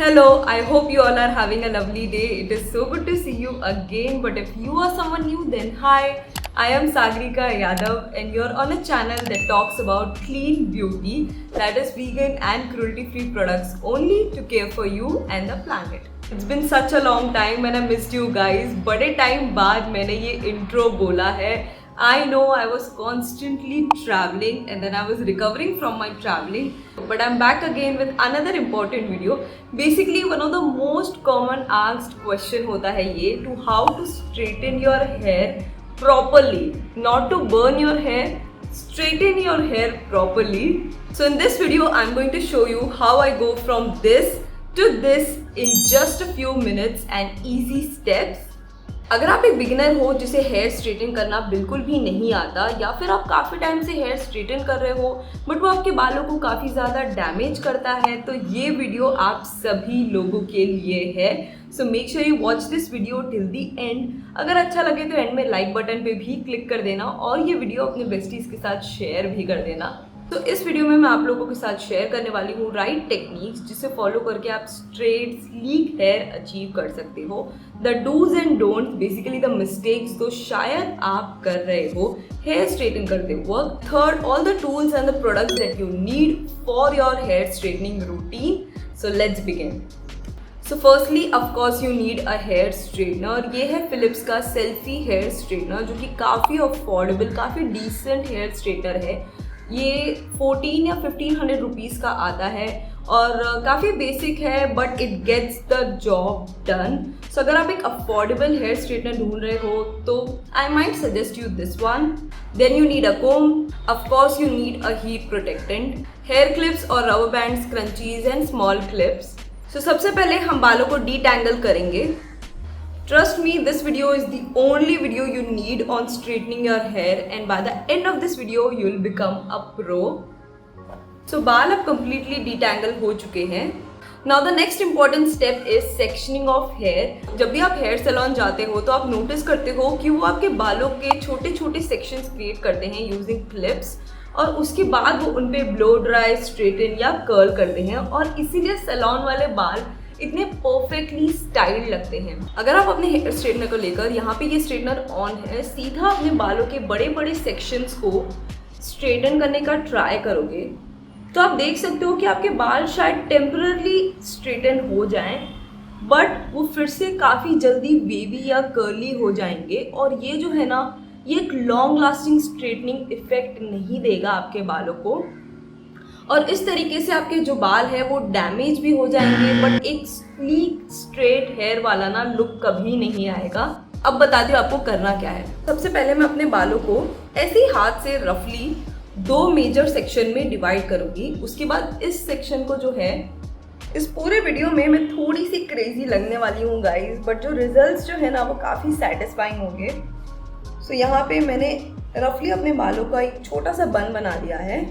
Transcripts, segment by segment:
Hello, I hope you all are having a lovely day. It is so good to see you again. But if you are someone new, then hi, I am Sagrika Yadav, and you're on a channel that talks about clean beauty, that is vegan and cruelty-free products only to care for you and the planet. It's been such a long time and I missed you guys. बड़े time बाद मैंने ये intro बोला है. I know I was constantly traveling and then I was recovering from my traveling, but I'm back again with another important video. Basically one of the most common asked question होता है ये to how to straighten your hair properly, not to burn your hair, straighten your hair properly. So in this video I'm going to show you how I go from this to this in just a few minutes and easy steps. अगर आप एक beginner हो जिसे hair straighten करना बिल्कुल भी नहीं आता, या फिर आप काफ़ी टाइम से हेयर स्ट्रेटन कर रहे हो बट वो आपके बालों को काफ़ी ज़्यादा डैमेज करता है, तो ये वीडियो आप सभी लोगों के लिए है. So make sure you watch this video till the and. अगर अच्छा लगे तो एंड में लाइक बटन पे भी क्लिक कर देना और ये वीडियो अपने बेस्टीज़ के साथ शेयर भी कर देना. तो इस वीडियो में मैं आप लोगों के साथ शेयर करने वाली हूँ राइट टेक्निक्स जिसे फॉलो करके आप स्ट्रेट स्लीक हेयर अचीव कर सकते हो. The dos and don'ts, basically the mistakes जो शायद आप कर रहे हो हेयर स्ट्रेटन करते वक्त. Third, all the tools and the products that you need for your hair straightening routine. So let's begin. So firstly of course you need a hair straightener. ये है फिलिप्स का सेल्फी हेयर स्ट्रेटनर जो कि काफ़ी affordable, काफ़ी decent hair straightener है. ये 14 या 1500 रुपीज़ का आता है और काफ़ी बेसिक है but it gets the job done. So अगर आप एक अफोर्डेबल हेयर स्ट्रेटनर ढूंढ रहे हो तो I might suggest you this one. Then you need a comb. Of course you need a heat protectant, hair clips और rubber bands, scrunchies and small clips. So सबसे पहले हम बालों को डीटैंगल करेंगे. Trust me, this video is the only video you need on straightening your hair and by the end of this video you will become a pro. So बाल अब completely detangle हो चुके हैं. Now the next important step is sectioning of hair. जब भी आप hair salon जाते हो तो आप नोटिस करते हो कि वो आपके बालों के छोटे छोटे सेक्शंस क्रिएट करते हैं यूजिंग क्लिप्स और उसके बाद वो उन पे ब्लो ड्राई, स्ट्रेटन या कर्ल करते हैं और इसीलिए सैलून वाले बाल इतने परफेक्टली स्टाइल लगते हैं. अगर आप अपने हेयर स्ट्रेटनर को लेकर, यहाँ पे ये स्ट्रेटनर ऑन है, सीधा अपने बालों के बड़े बड़े सेक्शंस को स्ट्रेटन करने का ट्राई करोगे तो आप देख सकते हो कि आपके बाल शायद टेम्पररी स्ट्रेटन हो जाएं बट वो फिर से काफ़ी जल्दी वेवी या कर्ली हो जाएंगे और ये जो है ना, ये एक लॉन्ग लास्टिंग स्ट्रेटनिंग इफेक्ट नहीं देगा आपके बालों को और इस तरीके से आपके जो बाल है वो डैमेज भी हो जाएंगे बट एक स्लीक स्ट्रेट हेयर वाला ना लुक कभी नहीं आएगा. अब बताती हूँ आपको करना क्या है. सबसे पहले मैं अपने बालों को ऐसे ही हाथ से रफली 2 मेजर सेक्शन में डिवाइड करूँगी. उसके बाद इस सेक्शन को जो है, इस पूरे वीडियो में मैं थोड़ी सी क्रेजी लगने वाली हूँ गाइज, बट जो रिजल्ट्स जो है ना वो काफ़ी सेटिस्फाइंग होंगे. सो यहाँ पे मैंने रफली अपने बालों का एक छोटा सा बन बना दिया है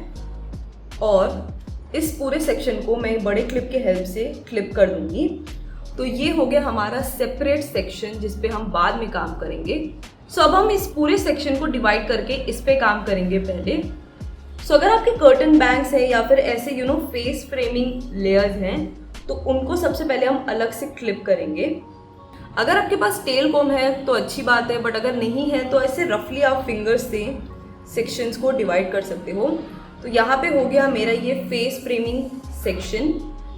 और इस पूरे सेक्शन को मैं बड़े क्लिप के हेल्प से क्लिप कर दूंगी. तो ये हो गया हमारा सेपरेट सेक्शन जिस पे हम बाद में काम करेंगे. सो अब हम इस पूरे सेक्शन को डिवाइड करके इस पे काम करेंगे पहले. सो अगर आपके कर्टन बैंग्स हैं या फिर ऐसे फेस फ्रेमिंग लेयर्स हैं तो उनको सबसे पहले हम अलग से क्लिप करेंगे. अगर आपके पास टेल कॉम है तो अच्छी बात है बट अगर नहीं है तो ऐसे रफली आप फिंगर्स से सेक्शंस को डिवाइड कर सकते हो. तो यहाँ पे हो गया मेरा ये फेस फ्रेमिंग सेक्शन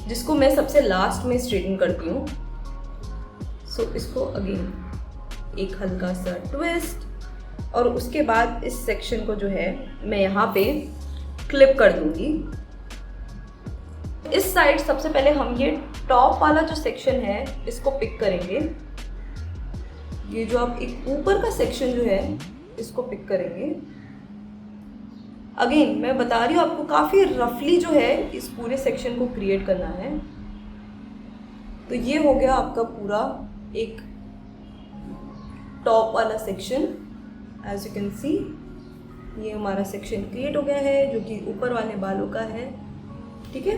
जिसको मैं सबसे लास्ट में स्ट्रेटन करती हूँ. सो इसको अगेन एक हल्का सा ट्विस्ट और उसके बाद इस सेक्शन को जो है मैं यहाँ पे क्लिप कर दूँगी. इस साइड सबसे पहले हम ये टॉप वाला जो सेक्शन है इसको पिक करेंगे. ये जो आप एक ऊपर का सेक्शन जो है इसको पिक करेंगे. अगेन मैं बता रही हूँ आपको काफ़ी रफली जो है इस पूरे सेक्शन को क्रिएट करना है. तो ये हो गया आपका पूरा एक टॉप वाला section. As you can see ये हमारा सेक्शन क्रिएट हो गया है जो कि ऊपर वाले बालों का है. ठीक है,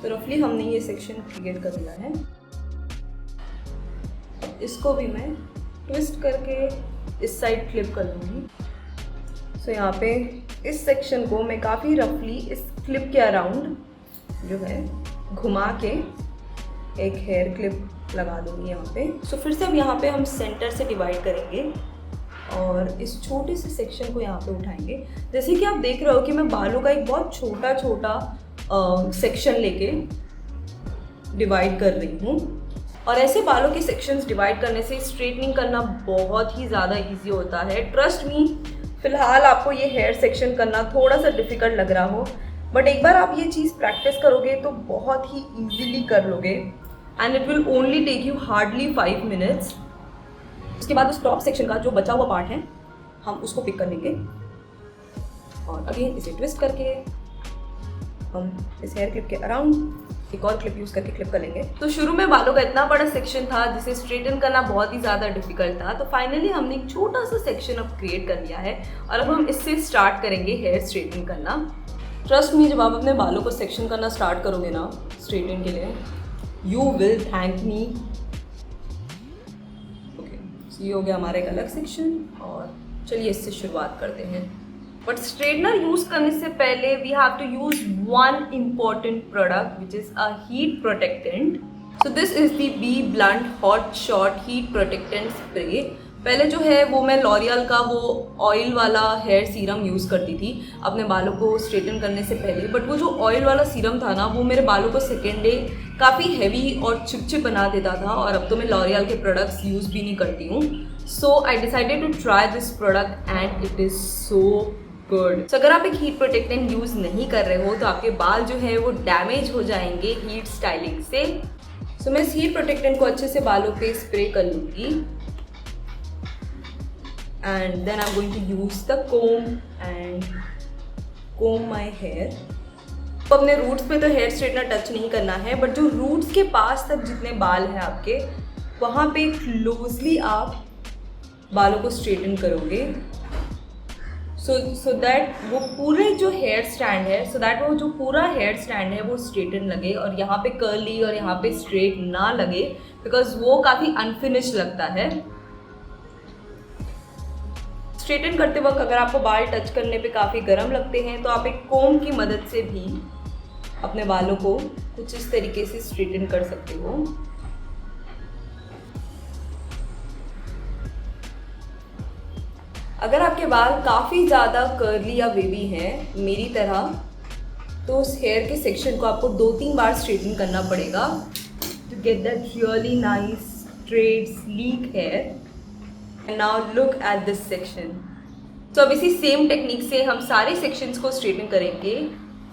तो रफली हमने ये सेक्शन क्रिएट कर लिया है. इसको भी मैं ट्विस्ट करके इस साइड क्लिप कर लूँगी. सो यहाँ पे इस सेक्शन को मैं काफ़ी रफली इस क्लिप के अराउंड जो है घुमा के एक हेयर क्लिप लगा दूंगी यहाँ पे। सो फिर से अब यहाँ पे हम सेंटर से डिवाइड करेंगे और इस छोटे से सेक्शन को यहाँ पे उठाएंगे। जैसे कि आप देख रहे हो कि मैं बालों का एक बहुत छोटा छोटा सेक्शन लेके डिवाइड कर रही हूँ। और ऐसे बालों के सेक्शंस डिवाइड करने से स्ट्रेटनिंग करना बहुत ही ज़्यादा इजी होता है। ट्रस्ट मी, फिलहाल आपको ये हेयर सेक्शन करना थोड़ा सा डिफिकल्ट लग रहा हो, बट एक बार आप ये चीज़ प्रैक्टिस करोगे तो बहुत ही ईजिली कर लोगे and it will only take you hardly 5 minutes. उसके बाद उस टॉप सेक्शन का जो बचा हुआ पार्ट है हम उसको पिक कर लेंगे और अगेन इसे ट्विस्ट करके हम इस हेयर क्लिप के अराउंड एक और क्लिप यूज करके क्लिप कर लेंगे। तो शुरू में बालों का इतना बड़ा सेक्शन था जिसे स्ट्रेटन करना बहुत ही ज़्यादा डिफिकल्ट था, तो फाइनली हमने एक छोटा सा सेक्शन अब क्रिएट कर लिया है और अब हम इससे स्टार्ट करेंगे हेयर स्ट्रेटन करना। ट्रस्ट मी, जब आप अपने बालों को सेक्शन करना स्टार्ट करोगे ना स्ट्रेटन के लिए, you will thank me. Okay, ये हो गया हमारा एक अलग सेक्शन और चलिए इससे शुरुआत करते हैं। बट स्ट्रेटनर यूज करने से पहले we have to use one important product which is a heat protectant. So this is the B blunt hot shot heat protectant spray. पहले जो है वो मैं लॉरियल का वो ऑयल वाला हेयर सीरम यूज़ करती थी अपने बालों को स्ट्रेटन करने से पहले, बट वो जो ऑयल वाला सीरम था ना वो मेरे बालों को सेकेंड डे काफ़ी हैवी और चिपचिप बना देता था और अब तो मैं लॉरियल के प्रोडक्ट्स यूज़ भी नहीं करती हूँ। So I decided to try this product and it is so good. So अगर आप एक हीट प्रोटेक्टेंट यूज़ नहीं कर रहे हो तो आपके बाल जो है वो डैमेज हो जाएंगे हीट स्टाइलिंग से। सो मैं इस हीट प्रोटेक्टेंट को अच्छे से बालों पे स्प्रे कर लूँगी and then I am going to use the comb my hair. तो अपने रूट्स पे तो हेयर स्ट्रेटनर टच नहीं करना है, बट जो रूट्स के पास तक जितने बाल हैं आपके वहाँ पे क्लोजली आप बालों को स्ट्रेटन करोगे सो दैट वो पूरे जो हेयर स्टैंड है वो जो पूरा हेयर स्टैंड है वो स्ट्रेटन लगे और यहाँ पे कर्ली और यहाँ पे स्ट्रेट ना लगे, बिकॉज वो काफ़ी अनफिनिश लगता है। स्ट्रेटन करते वक्त अगर आपको बाल टच करने पे काफ़ी गर्म लगते हैं तो आप एक कोम की मदद से भी अपने बालों को कुछ इस तरीके से स्ट्रेटन कर सकते हो। अगर आपके बाल काफ़ी ज़्यादा कर्ली या वेवी हैं मेरी तरह, तो उस हेयर के सेक्शन को आपको 2-3 बार स्ट्रेटन करना पड़ेगा to get that really nice straight sleek hair. And now look at this section. तो अब इसी सेम टेक्निक से हम सारे सेक्शंस को स्ट्रेटन करेंगे।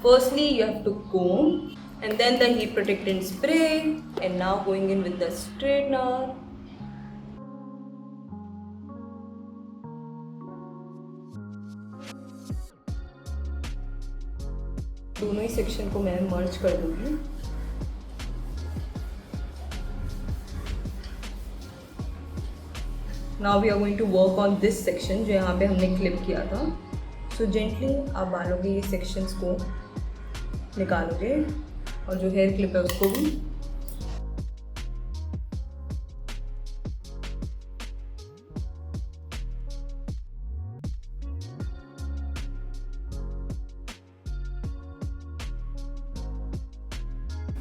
Firstly you have to comb and then the heat protectant spray and now going in with the straightener। दोनों ही section को मैं मर्ज कर दूंगी। Now we are going to work on this section जो यहाँ पे हमने क्लिप किया था। सो जेंटली आप बालों के ये सेक्शंस को निकालोगे और जो हेयर क्लिप है उसको भी।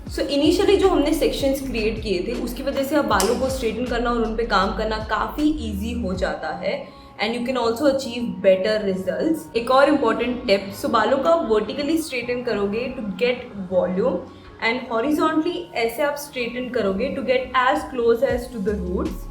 सो इनिशियली जो हमने सेक्शंस क्रिएट किए थे उसकी वजह से अब बालों को स्ट्रेटन करना और उन पे काम करना काफ़ी इजी हो जाता है and you can also achieve better results. एक और इम्पॉर्टेंट टिप, सो बालों को आप वर्टिकली स्ट्रेटन करोगे to get volume and horizontally ऐसे आप स्ट्रेटन करोगे to get as close as to the roots.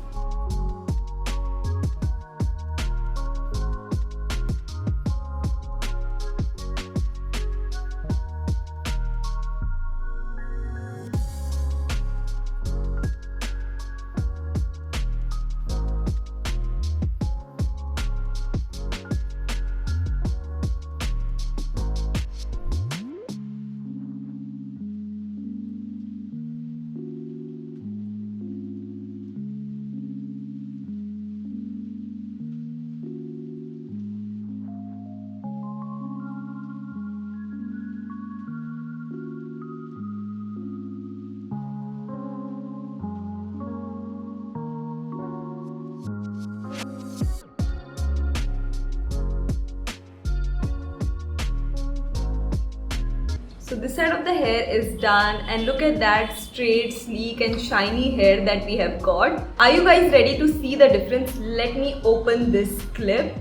So this side of the hair is done, and look at that straight, sleek and shiny hair that we have got. Are you guys ready to see the difference? Let me open this clip.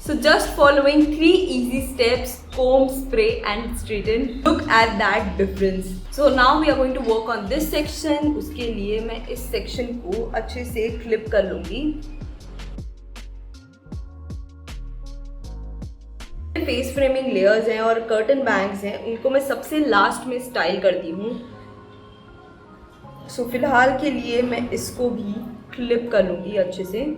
So just following 3 easy steps, comb, spray and straighten. Look at that difference. So now we are going to work on this section. उसके लिए मैं इस section को अच्छे से clip कर लूँगी. Face framing layers हैं और कर्टन बैंग्स हैं, उनको मैं सबसे लास्ट में स्टाइल करती हूँ. सो फिलहाल के लिए मैं इसको भी क्लिप कर लूँगी अच्छे से.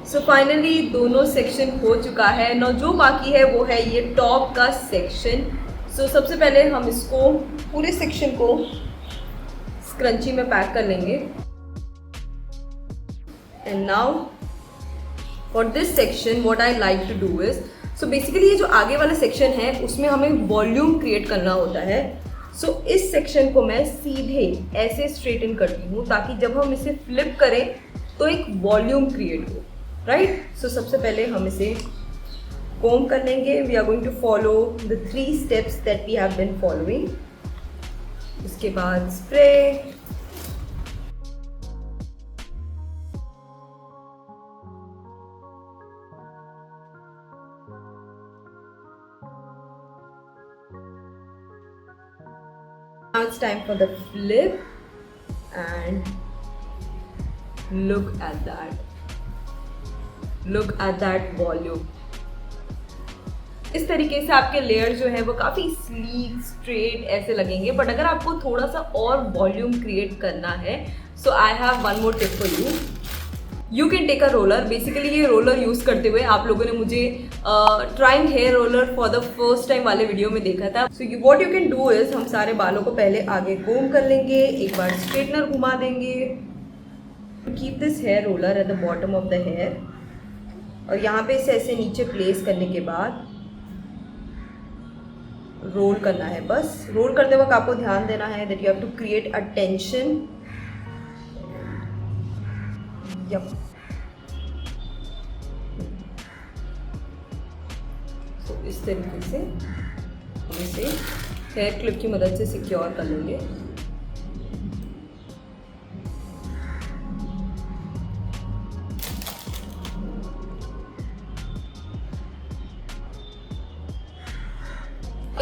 सो फाइनली दोनों सेक्शन हो चुका है. ना जो बाकी है वो है ये टॉप का सेक्शन. सो सबसे पहले हम इसको पूरे सेक्शन को स्क्रंची में पैक कर लेंगे. And now for this section what I like to do is, so basically ये जो आगे वाला सेक्शन है उसमें हमें वॉल्यूम क्रिएट करना होता है. सो इस सेक्शन को मैं सीधे ऐसे स्ट्रेटन करती हूँ ताकि जब हम इसे फ्लिप करें तो एक वॉल्यूम क्रिएट हो. राइट. सो सबसे पहले हम इसे कोम कर लेंगे. We are going to follow the 3 steps that we have been following. उसके बाद spray, now it's time for the flip and look at that volume. इस तरीके से आपके लेयर जो है वो काफ़ी स्लीक स्ट्रेट ऐसे लगेंगे. बट अगर आपको थोड़ा सा और वॉल्यूम क्रिएट करना है, so I have one more tip for you. You can take a roller. Basically ये रोलर यूज़ करते हुए आप लोगों ने मुझे trying hair roller for the first time वाले वीडियो में देखा था. So what you can do is, हम सारे बालों को पहले आगे कोम कर लेंगे, एक बार स्ट्रेटनर घुमा देंगे. Keep this hair roller at the bottom of the hair और यहाँ पे इसे ऐसे नीचे प्लेस करने के बाद रोल करना है. बस रोल करते वक्त आपको ध्यान देना है that you have to create a tension. Yup. तो इस तरीके से हम इसे हेयर क्लिप की मदद से सिक्योर कर लेंगे.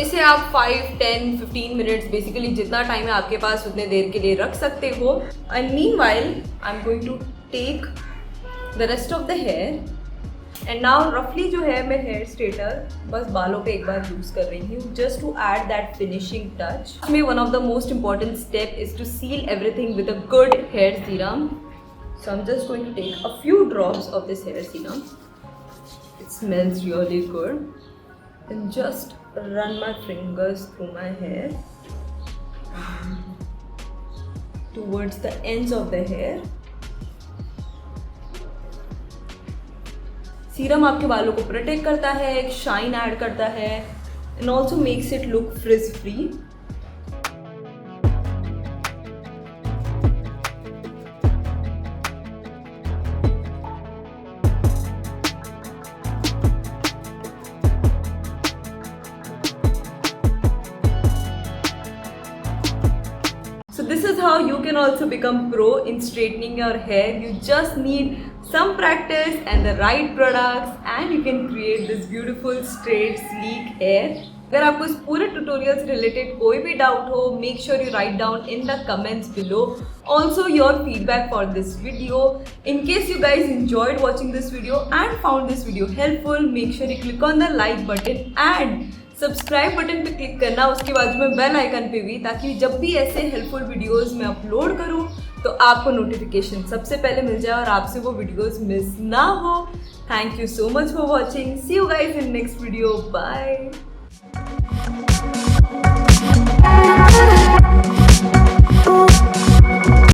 इसे आप 5, 10, 15 मिनट्स बेसिकली जितना टाइम है आपके पास उतने देर के लिए रख सकते हो. And meanwhile I am going to take the rest of the hair and now रफली जो है मैं हेयर स्ट्रेटर बस बालों पे एक बार यूज कर रही हूँ just to add that finishing touch. इसमें one of the most important step is to seal everything with a good hair serum. So I am just going to take a few drops of this hair serum. It smells really good. And just run my fingers through my hair towards the ends of the hair. Serum आपके बालों को protect करता है, एक shine add करता है and also makes it look frizz free. This is how you can also become pro in straightening your hair. You just need some practice and the right products and you can create this beautiful straight sleek hair अगर आपको इस पूरे tutorial से related कोई भी doubt हो, make sure you write down in the comments below also your feedback for this video. In case you guys enjoyed watching this video and found this video helpful, make sure you click on the like button and subscribe button पे click करना, उसके बाद में bell icon पे भी, ताकि जब भी ऐसे हेल्पफुल वीडियोस मैं अपलोड करूं तो आपको नोटिफिकेशन सबसे पहले मिल जाए और आपसे वो वीडियोस मिस ना हो. Thank you so much for watching. See you guys in next video. Bye.